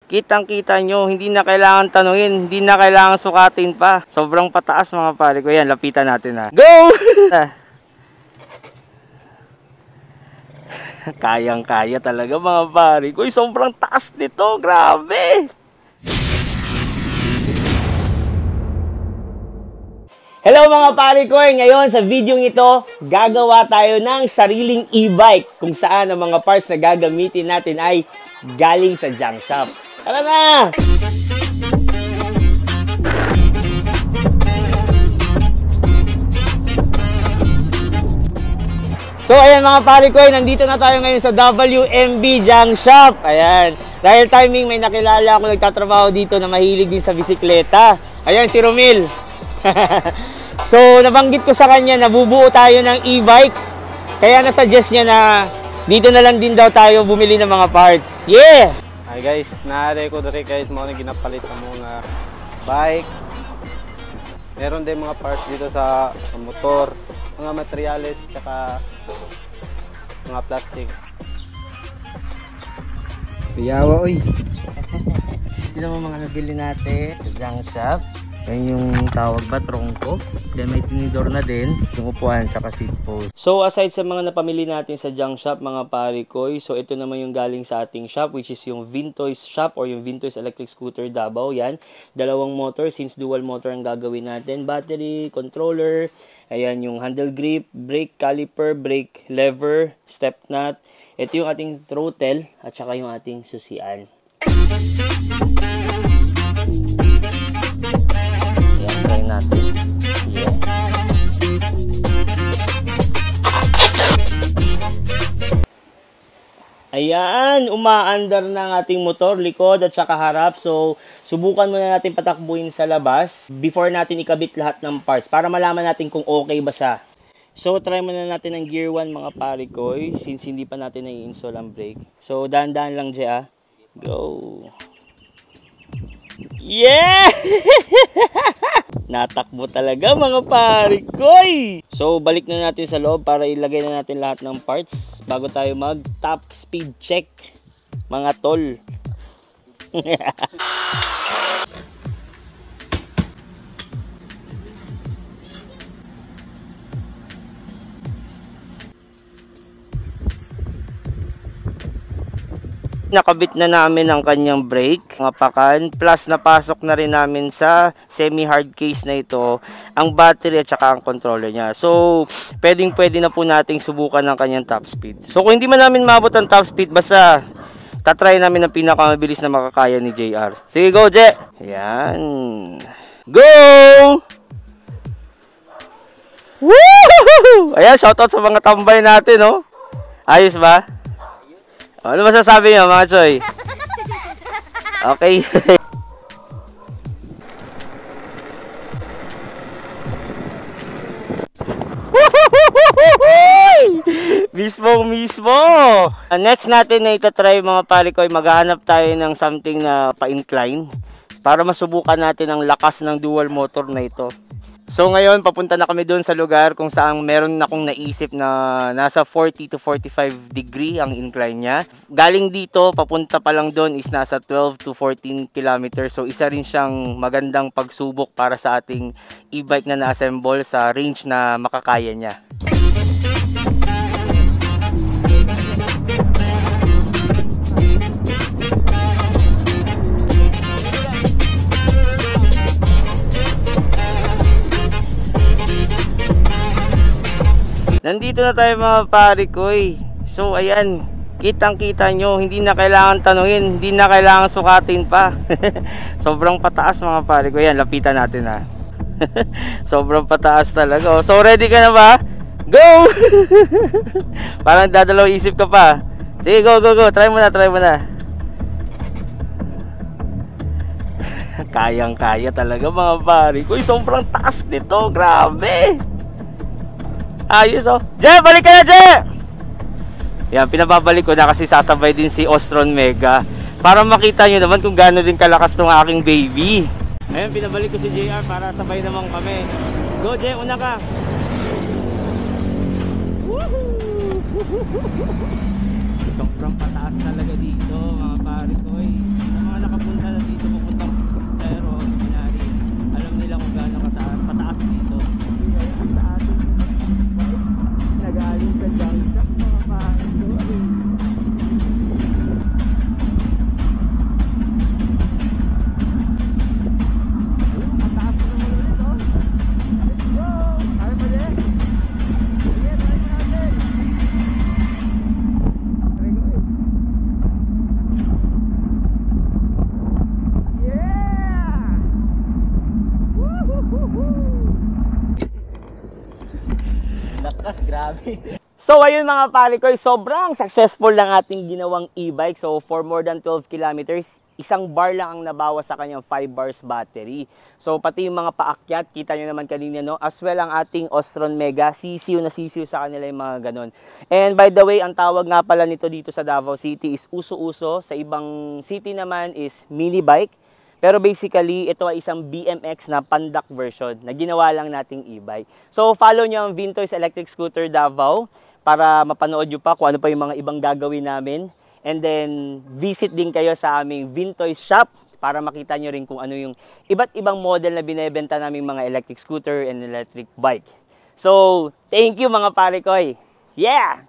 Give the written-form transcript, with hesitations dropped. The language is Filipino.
Kitang-kita nyo, hindi na kailangan tanungin, hindi na kailangan sukatin pa. Sobrang pataas mga pare ko. Yan, lapitan natin ha. Go! Kayang-kaya talaga mga pare ko. Sobrang taas nito, grabe! Hello mga pare ko, ngayon sa video ito, gagawa tayo ng sariling e-bike kung saan ang mga parts na gagamitin natin ay galing sa junk shop. Tara na! So ayan mga pare ko, nandito na tayo ngayon sa WMB Junk Shop. Ayan, dahil timing may nakilala ako nagtatrabaho dito na mahilig din sa bisikleta. Ayan si Romil. So nabanggit ko sa kanya na bubuo tayo ng e-bike. Kaya nasuggest niya na dito na lang din daw tayo bumili ng mga parts. Yeah! Hi guys, naari ko dito guys mo na ginapalit sa mga bike. Meron din mga parts dito sa motor, mga materyales, tsaka mga plastic. Piyawa oy. Ito naman mga nabili natin sa junk shop. Yan yung tawag ba, trongko. Then may tinidor na din, yung upuan tsaka seat post. So aside sa mga napamili natin sa junk shop mga pare ko, so ito naman yung galing sa ating shop, which is yung Vintoys shop or yung Vintoys Electric Scooter Davao. Yan, dalawang motor, since dual motor ang gagawin natin. Battery, controller, ayan yung handle grip, brake caliper, brake lever, step nut. Ito yung ating throttle at saka yung ating susian. Try natin. Yeah. Ayan, umaandar na ang ating motor, likod at saka harap. So, subukan muna natin patakbuhin sa labas before natin ikabit lahat ng parts para malaman natin kung okay ba siya. So, try muna natin ang gear 1 mga pare ko, since hindi pa natin na-install ang brake. So, dahan-dahan lang dyan. Go! Yeah! Natakbo talaga mga pare ko. So balik na natin sa loob para ilagay na natin lahat ng parts bago tayo mag top speed check mga tol. Nakabit na namin ang kanyang brake, mga pakan, plus napasok na rin namin sa semi-hard case na ito ang battery at saka ang controller niya. So, pwede na po nating subukan ang kanyang top speed. So, kung hindi man namin maabot ang top speed, basta tatry namin ang pinakamabilis na makakaya ni JR. Sige, go, Je! Ayan. Go! Woo! Ayan, shoutout sa mga tambay natin, oh. Ayos ba? Ano masasabi niyo mga choy? Okay. Mismo. Next natin na itatry mga pare ko ay maghahanap tayo ng something na pa-incline para masubukan natin ang lakas ng dual motor na ito. So ngayon papunta na kami doon sa lugar kung saan meron akong naisip na nasa 40 to 45 degree ang incline niya. Galing dito papunta pa lang doon is nasa 12 to 14 kilometers. So isa rin siyang magandang pagsubok para sa ating e-bike na na-assemble sa range na makakaya niya. Nandito na tayo mga pare ko. So ayan, kitang-kita nyo, hindi na kailangan tanungin, hindi na kailangan sukatin pa. Sobrang pataas mga pare ko. Yan, lapitan natin ha. Sobrang pataas talaga. So ready ka na ba? Go! Parang dadalaw isip ka pa. Sige, go. Try mo na. Kayang-kaya talaga mga pare ko. Sobrang taas nito, grabe. Ayos oh. Je, balik ka na, Je! Yan, pinababalik ko na kasi sasabay din si Ostron Mega para makita nyo naman kung gaano din kalakas ng aking baby. Ayun, pinabalik ko si JR para sabay naman kami. Go, Je, una ka. Sobrang pataas talaga dito mga pare ko. Sa mga Grabe. So ayun mga pare ko, sobrang successful lang ating ginawang e-bike. So for more than 12 kilometers, isang bar lang ang nabawas sa kanyang 5 bars battery. So pati yung mga paakyat, kita nyo naman kanina, no? As well ang ating Ostron Mega, sisiw na sisiw sa kanila yung mga ganon. And by the way, ang tawag nga pala nito dito sa Davao City is uso-uso. Sa ibang city naman is mini bike. Pero basically, ito ay isang BMX na pandak version na ginawa lang nating e-bike. So follow nyo ang Vintoys Electric Scooter Davao para mapanood nyo pa kung ano pa yung mga ibang gagawin namin. And then, visit din kayo sa aming Vintoys shop para makita nyo rin kung ano yung iba't ibang model na binebenta naming mga electric scooter and electric bike. So, thank you mga pare koy! Yeah!